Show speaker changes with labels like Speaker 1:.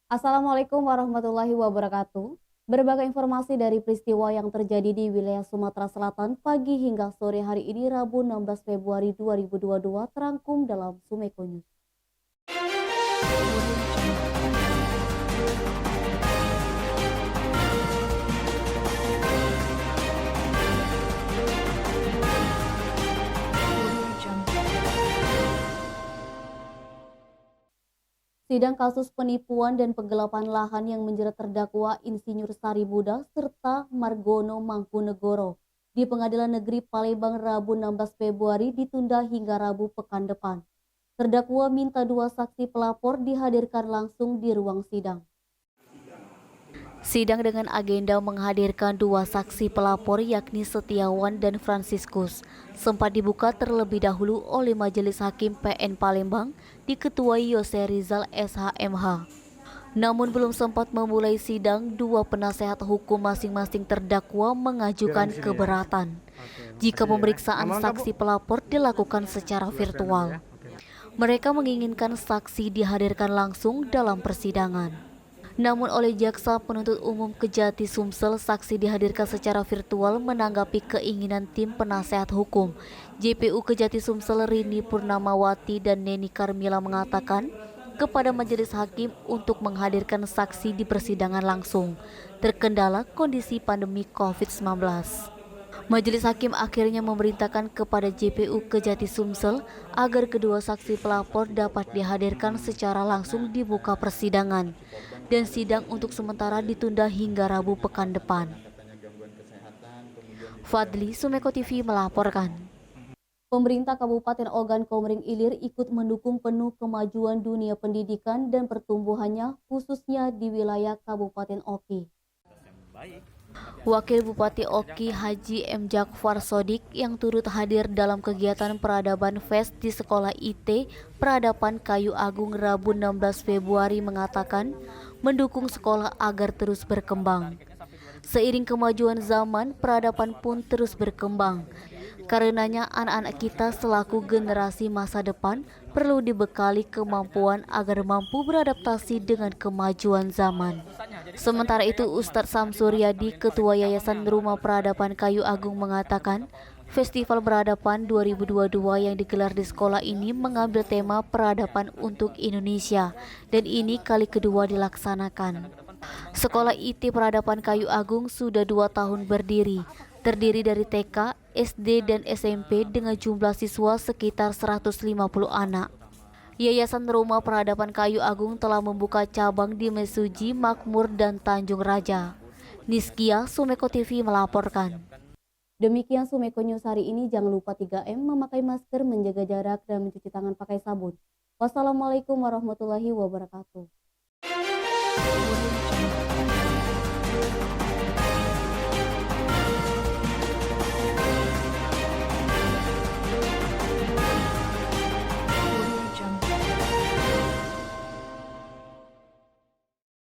Speaker 1: Assalamualaikum warahmatullahi wabarakatuh. Berbagai informasi dari peristiwa yang terjadi di wilayah Sumatera Selatan pagi hingga sore hari ini Rabu 16 Februari 2022 terangkum dalam Sumeko News. Sidang kasus penipuan dan penggelapan lahan yang menjerat terdakwa Insinyur Sari Budak serta Margono Mangkunegoro di Pengadilan Negeri Palembang Rabu 16 Februari ditunda hingga Rabu pekan depan. Terdakwa minta dua saksi pelapor dihadirkan langsung di ruang sidang. Sidang dengan agenda menghadirkan dua saksi pelapor yakni Setiawan dan Franciscus sempat dibuka terlebih dahulu oleh Majelis Hakim PN Palembang diketuai Yose Rizal SHMH. Namun belum sempat memulai sidang, dua penasehat hukum masing-masing terdakwa mengajukan keberatan jika pemeriksaan saksi pelapor dilakukan secara virtual. Mereka menginginkan saksi dihadirkan langsung dalam persidangan. Namun oleh Jaksa Penuntut Umum Kejati Sumsel, saksi dihadirkan secara virtual menanggapi keinginan tim penasehat hukum. JPU Kejati Sumsel Rini Purnamawati dan Neni Karmila mengatakan kepada majelis hakim untuk menghadirkan saksi di persidangan langsung, terkendala kondisi pandemi COVID-19. Majelis Hakim akhirnya memerintahkan kepada JPU Kejati Sumsel agar kedua saksi pelapor dapat dihadirkan secara langsung di muka persidangan dan sidang untuk sementara ditunda hingga Rabu pekan depan. Fadli, Sumeko TV melaporkan. Pemerintah Kabupaten Ogan Komering Ilir ikut mendukung penuh kemajuan dunia pendidikan dan pertumbuhannya khususnya di wilayah Kabupaten Oki. Wakil Bupati Oki Haji M. Jakfar Sodik yang turut hadir dalam kegiatan peradaban Fest di Sekolah IT Peradaban Kayu Agung Rabu 16 Februari mengatakan mendukung sekolah agar terus berkembang. Seiring kemajuan zaman, peradaban pun terus berkembang. Karenanya anak-anak kita selaku generasi masa depan perlu dibekali kemampuan agar mampu beradaptasi dengan kemajuan zaman. Sementara itu, Ustadz Samsuryadi, Ketua Yayasan Rumah Peradaban Kayu Agung mengatakan, Festival Peradaban 2022 yang digelar di sekolah ini mengambil tema peradaban untuk Indonesia dan ini kali kedua dilaksanakan. Sekolah IT Peradaban Kayu Agung sudah 2 tahun berdiri, terdiri dari TK, SD, dan SMP dengan jumlah siswa sekitar 150 anak. Yayasan Rumah Peradaban Kayu Agung telah membuka cabang di Mesuji, Makmur, dan Tanjung Raja. Niskia, Sumeko TV melaporkan. Demikian Sumeko News hari ini, jangan lupa 3M, memakai masker, menjaga jarak, dan mencuci tangan pakai sabun. Wassalamualaikum warahmatullahi wabarakatuh.